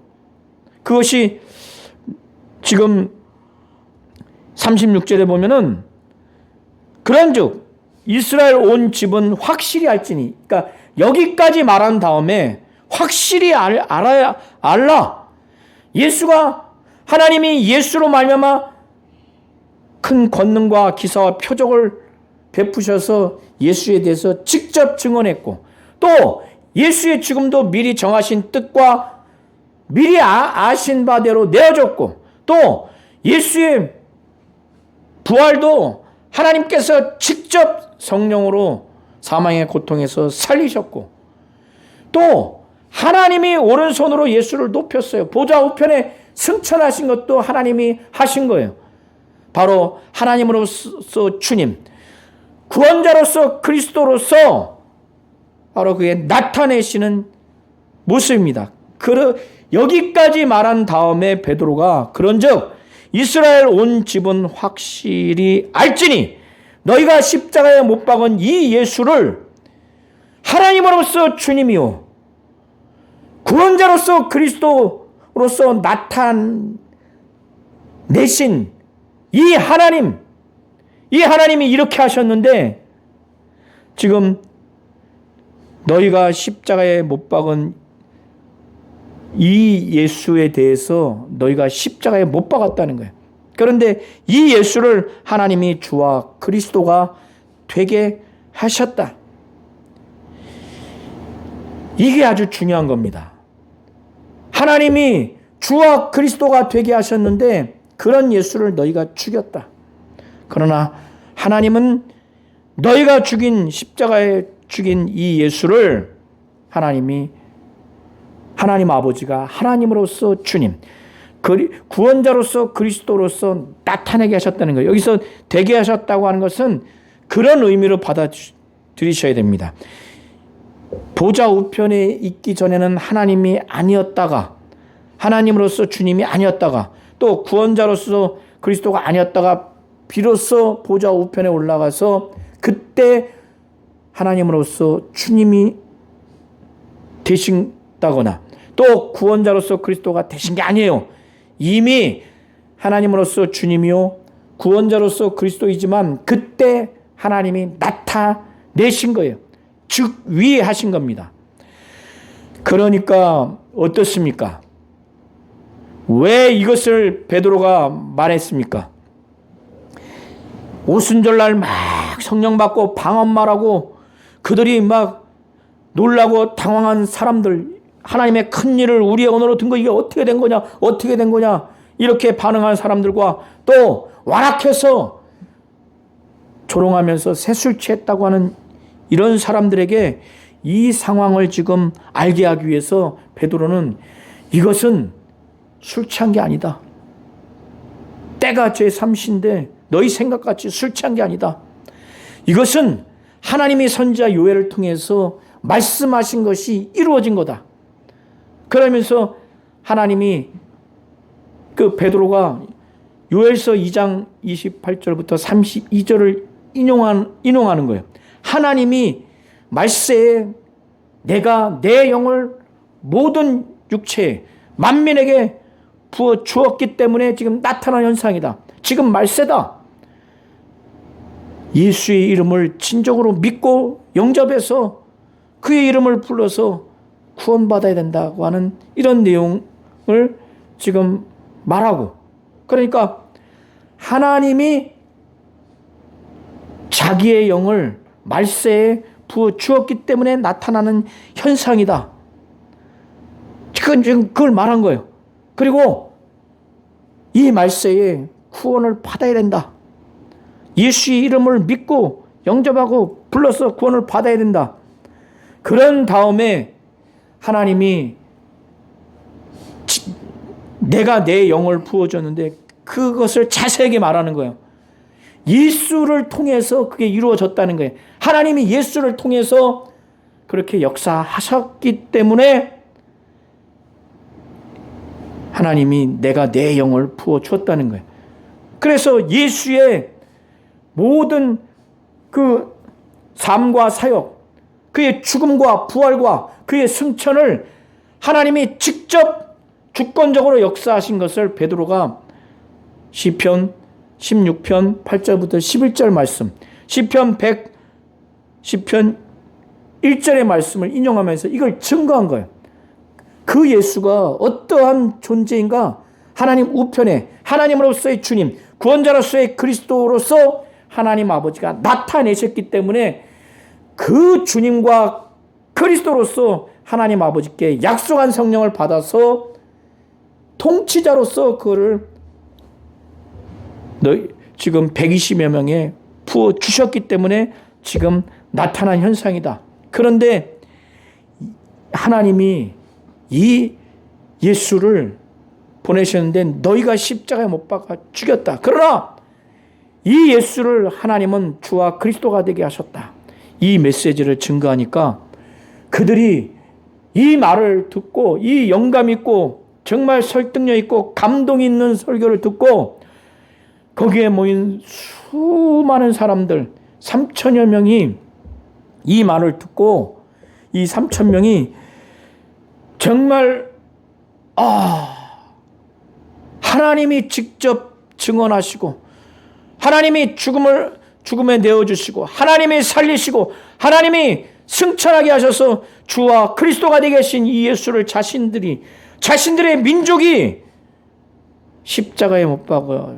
그것이 지금 36절에 보면은 그런즉 이스라엘 온 집은 확실히 알지니. 그러니까 여기까지 말한 다음에 확실히 알라. 예수가, 하나님이 예수로 말미암아 큰 권능과 기사와 표적을 베푸셔서 예수에 대해서 직접 증언했고, 또 예수의 죽음도 미리 정하신 뜻과 미리 아신 바대로 내어줬고, 또 예수의 부활도 하나님께서 직접 성령으로 사망의 고통에서 살리셨고, 또 하나님이 오른손으로 예수를 높였어요. 보좌 우편에 승천하신 것도 하나님이 하신 거예요. 바로 하나님으로서 주님, 구원자로서 그리스도로서 바로 그게 나타내시는 모습입니다. 여기까지 말한 다음에 베드로가 그런즉 이스라엘 온 집은 확실히 알지니 너희가 십자가에 못 박은 이 예수를 하나님으로서 주님이요 구원자로서 그리스도로서 나타내신 이 하나님이 이렇게 하셨는데, 지금 너희가 십자가에 못 박은 이 예수에 대해서 너희가 십자가에 못 박았다는 거예요. 그런데 이 예수를 하나님이 주와 그리스도가 되게 하셨다. 이게 아주 중요한 겁니다. 하나님이 주와 그리스도가 되게 하셨는데 그런 예수를 너희가 죽였다. 그러나 하나님은 너희가 십자가에 죽인 이 예수를 하나님 아버지가 하나님으로서 주님, 구원자로서 그리스도로서 나타내게 하셨다는 거예요. 여기서 되게 하셨다고 하는 것은 그런 의미로 받아들이셔야 됩니다. 보좌 우편에 있기 전에는 하나님이 아니었다가 하나님으로서 주님이 아니었다가 또 구원자로서 그리스도가 아니었다가 비로소 보좌 우편에 올라가서 그때 하나님으로서 주님이 되신다거나 또 구원자로서 그리스도가 되신 게 아니에요. 이미 하나님으로서 주님이요 구원자로서 그리스도이지만 그때 하나님이 나타내신 거예요. 즉 위하신 겁니다. 그러니까 어떻습니까? 왜 이것을 베드로가 말했습니까? 오순절날 막 성령 받고 방언 말하고 그들이 막 놀라고 당황한 사람들, 하나님의 큰 일을 우리의 언어로 든 거 이게 어떻게 된 거냐, 어떻게 된 거냐 이렇게 반응한 사람들과 또 완악해서 조롱하면서 새술 취했다고 하는 이런 사람들에게 이 상황을 지금 알게 하기 위해서 베드로는 이것은 술 취한 게 아니다. 때가 제3시인데 너희 생각같이 술 취한 게 아니다. 이것은 하나님이 선지자 요엘을 통해서 말씀하신 것이 이루어진 거다. 그러면서 하나님이 그 베드로가 요엘서 2장 28절부터 32절을 인용하는 거예요. 하나님이 말세에 내가 내 영을 모든 육체에 만민에게 부어 주었기 때문에 지금 나타난 현상이다. 지금 말세다. 예수의 이름을 진정으로 믿고 영접해서 그의 이름을 불러서 구원받아야 된다고 하는 이런 내용을 지금 말하고, 그러니까 하나님이 자기의 영을 말세에 부어 주었기 때문에 나타나는 현상이다. 지금 그걸 말한 거예요. 그리고 이 말세에 구원을 받아야 된다. 예수의 이름을 믿고 영접하고 불러서 구원을 받아야 된다. 그런 다음에 하나님이 내가 내 영을 부어줬는데 그것을 자세하게 말하는 거예요. 예수를 통해서 그게 이루어졌다는 거예요. 하나님이 예수를 통해서 그렇게 역사하셨기 때문에 하나님이 내가 내 영을 부어주었다는 거예요. 그래서 예수의 모든 그 삶과 사역, 그의 죽음과 부활과 그의 승천을 하나님이 직접 주권적으로 역사하신 것을 베드로가 시편 16편 8절부터 11절 말씀, 시편 1절의 말씀을 인용하면서 이걸 증거한 거예요. 그 예수가 어떠한 존재인가? 하나님 우편에 하나님으로서의 주님, 구원자로서의 그리스도로서 하나님 아버지가 나타내셨기 때문에 그 주님과 그리스도로서 하나님 아버지께 약속한 성령을 받아서 통치자로서 그를 지금 120여 명에 부어주셨기 때문에 지금 나타난 현상이다. 그런데 하나님이 이 예수를 보내셨는데 너희가 십자가에 못 박아 죽였다. 그러나 이 예수를 하나님은 주와 그리스도가 되게 하셨다. 이 메시지를 증거하니까 그들이 이 말을 듣고 이 영감 있고 정말 설득력 있고 감동 있는 설교를 듣고 거기에 모인 수많은 사람들 3천여 명이 이 말을 듣고 이 3천 명이 정말 하나님이 직접 증언하시고 하나님이 죽음에 내어주시고 하나님이 살리시고 하나님이 승천하게 하셔서 주와 그리스도가 되게 하신 이 예수를 자신들의 민족이 십자가에 못 박아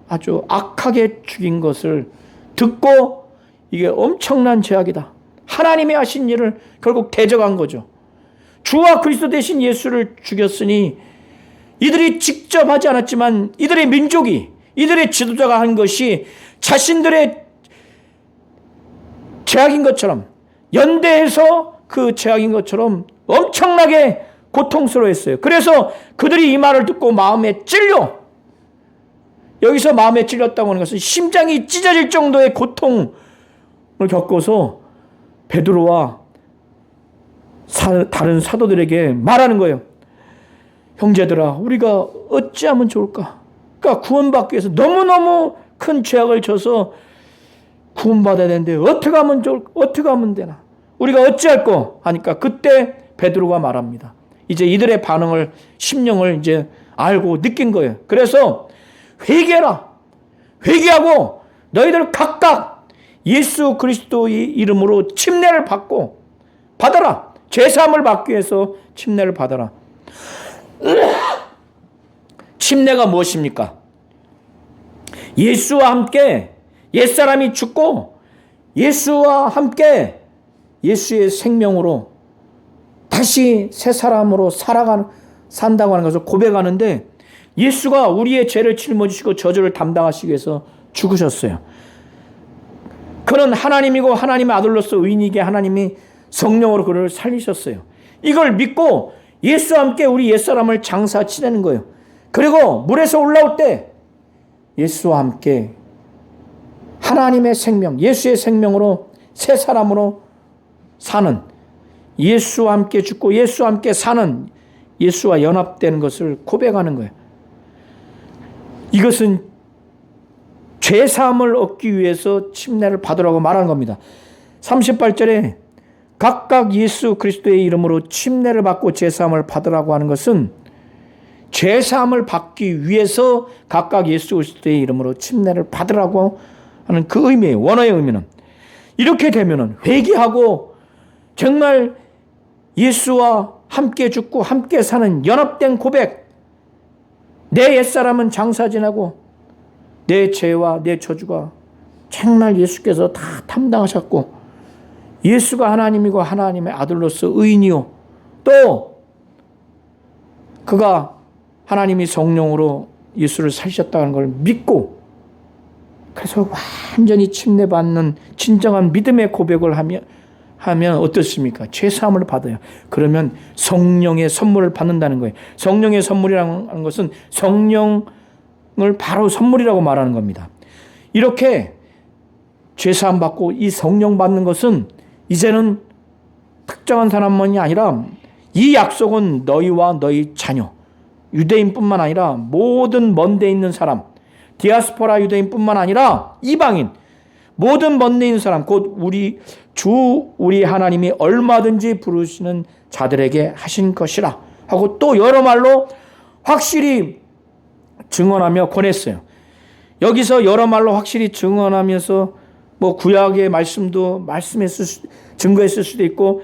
아주 악하게 죽인 것을 듣고 이게 엄청난 죄악이다. 하나님이 하신 일을 결국 대적한 거죠. 주와 그리스도 되신 예수를 죽였으니 이들이 직접 하지 않았지만 이들의 민족이, 이들의 지도자가 한 것이 자신들의 죄악인 것처럼, 연대해서 그 죄악인 것처럼 엄청나게 고통스러워했어요. 그래서 그들이 이 말을 듣고 마음에 찔려, 여기서 마음에 찔렸다고 하는 것은 심장이 찢어질 정도의 고통을 겪어서 베드로와 다른 사도들에게 말하는 거예요. 형제들아, 우리가 어찌하면 좋을까? 그러니까 구원받기 위해서 너무너무 큰 죄악을 져서 구원받아야 되는데 어떻게 하면 되나? 우리가 어찌할꼬? 하니까 그때 베드로가 말합니다. 이제 이들의 반응을, 심령을 이제 알고 느낀 거예요. 그래서 회개해라. 회개하고 너희들 각각 예수 그리스도의 이름으로 침례를 받아라. 죄사함을 받기 위해서 침례를 받아라. 침례가 무엇입니까? 예수와 함께 옛사람이 죽고 예수와 함께 예수의 생명으로 다시 새 사람으로 산다고 하는 것을 고백하는데, 예수가 우리의 죄를 짊어지시고 저주를 담당하시기 위해서 죽으셨어요. 그는 하나님이고 하나님의 아들로서 의인이게 하나님이 성령으로 그를 살리셨어요. 이걸 믿고 예수와 함께 우리 옛사람을 장사 치내는 거예요. 그리고 물에서 올라올 때 예수와 함께 하나님의 생명, 예수의 생명으로 새 사람으로 사는, 예수와 함께 죽고 예수와 함께 사는, 예수와 연합되는 것을 고백하는 거예요. 이것은 죄사함을 얻기 위해서 침례를 받으라고 말하는 겁니다. 38절에 각각 예수 그리스도의 이름으로 침례를 받고 죄사함을 받으라고 하는 것은 죄사함을 받기 위해서 각각 예수 그리스도의 이름으로 침례를 받으라고 하는 그 의미예요. 원어의 의미는. 이렇게 되면은 회개하고 정말 예수와 함께 죽고 함께 사는 연합된 고백, 내 옛사람은 장사 지내고 내 죄와 내 저주가 정말 예수께서 다 담당하셨고 예수가 하나님이고 하나님의 아들로서 의인이요, 또 그가 하나님이 성령으로 예수를 살리셨다는 걸 믿고, 그래서 완전히 침례받는 진정한 믿음의 고백을 하면 어떻습니까? 죄사함을 받아요. 그러면 성령의 선물을 받는다는 거예요. 성령의 선물이라는 것은 성령을 바로 선물이라고 말하는 겁니다. 이렇게 죄사함 받고 이 성령 받는 것은 이제는 특정한 사람만이 아니라 이 약속은 너희와 너희 자녀, 유대인뿐만 아니라 모든 먼데 있는 사람, 디아스포라 유대인뿐만 아니라 이방인, 모든 먼데 있는 사람, 곧 우리 하나님이 얼마든지 부르시는 자들에게 하신 것이라 하고 또 여러 말로 확실히 증언하며 권했어요. 여기서 여러 말로 확실히 증언하면서 뭐 구약의 말씀도 증거했을 수도 있고,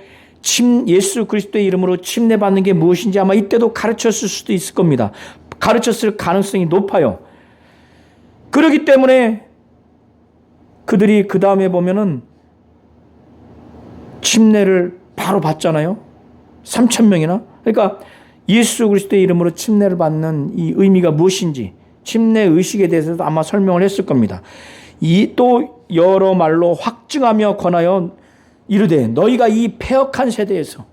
예수 그리스도의 이름으로 침례받는 게 무엇인지 아마 이때도 가르쳤을 수도 있을 겁니다. 가르쳤을 가능성이 높아요. 그렇기 때문에 그들이 그 다음에 보면은 침례를 바로 받잖아요. 3,000명이나. 그러니까 예수 그리스도의 이름으로 침례를 받는 이 의미가 무엇인지, 침례 의식에 대해서도 아마 설명을 했을 겁니다. 또 여러 말로 확증하며 권하여 이르되 너희가 이 패역한 세대에서,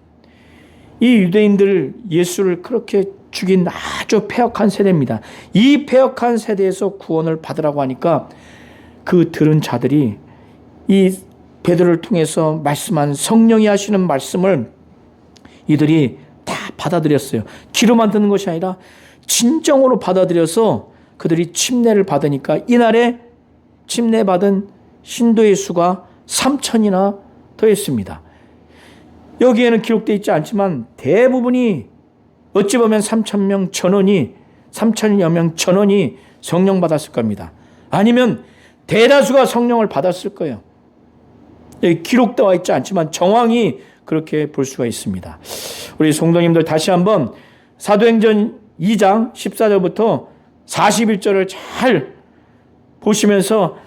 이 유대인들 예수를 그렇게 죽인 아주 패역한 세대입니다. 이 패역한 세대에서 구원을 받으라고 하니까 그 들은 자들이 이 베드로를 통해서 말씀한 성령이 하시는 말씀을 이들이 다 받아들였어요. 귀로만 듣는 것이 아니라 진정으로 받아들여서 그들이 침례를 받으니까 이날에 침례받은 신도의 수가 3,000이나 더했습니다. 여기에는 기록되어 있지 않지만 대부분이 어찌 보면 3,000여 명 전원이 성령 받았을 겁니다. 아니면 대다수가 성령을 받았을 거예요. 여기 기록되어 있지 않지만 정황이 그렇게 볼 수가 있습니다. 우리 성도님들 다시 한번 사도행전 2장 14절부터 41절을 잘 보시면서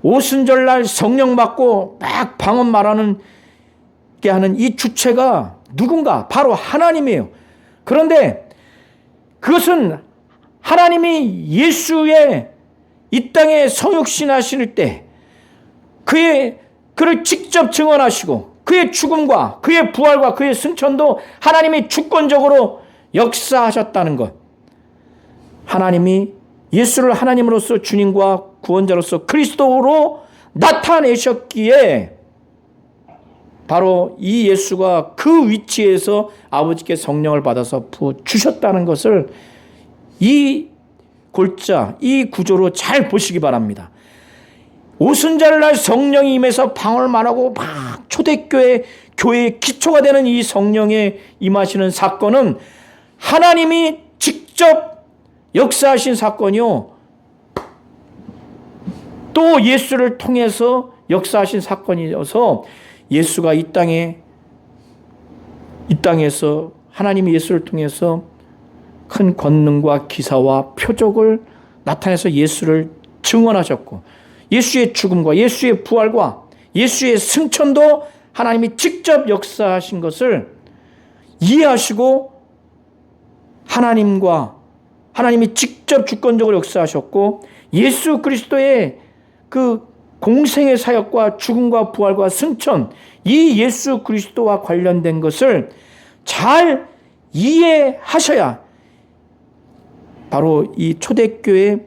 오순절날 성령 받고 막 방언 말하는 게 하는 이 주체가 누군가? 바로 하나님이에요. 그런데 그것은 하나님이 예수의 이 땅에 성육신 하실 때 그를 직접 증언하시고 그의 죽음과 그의 부활과 그의 승천도 하나님이 주권적으로 역사하셨다는 것. 하나님이 예수를 하나님으로서 주님과 구원자로서 그리스도로 나타내셨기에 바로 이 예수가 그 위치에서 아버지께 성령을 받아서 부어주셨다는 것을 이 골자, 이 구조로 잘 보시기 바랍니다. 오순절 날 성령이 임해서 방언말하고 막 초대교회 교회의 기초가 되는 이 성령에 임하시는 사건은 하나님이 직접 역사하신 사건이요, 또 예수를 통해서 역사하신 사건이어서 예수가 이 땅에서 하나님이 예수를 통해서 큰 권능과 기사와 표적을 나타내서 예수를 증언하셨고, 예수의 죽음과 예수의 부활과 예수의 승천도 하나님이 직접 역사하신 것을 이해하시고, 하나님이 직접 주권적으로 역사하셨고, 예수 그리스도의 그 공생의 사역과 죽음과 부활과 승천, 이 예수 그리스도와 관련된 것을 잘 이해하셔야 바로 이 초대교회의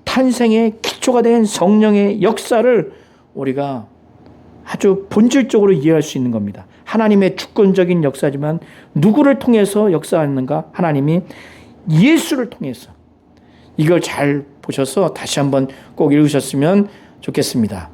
탄생의 기초가 된 성령의 역사를 우리가 아주 본질적으로 이해할 수 있는 겁니다. 하나님의 주권적인 역사지만 누구를 통해서 역사하는가? 하나님이 예수를 통해서. 이걸 잘 보셔서 다시 한번 꼭 읽으셨으면 좋겠습니다.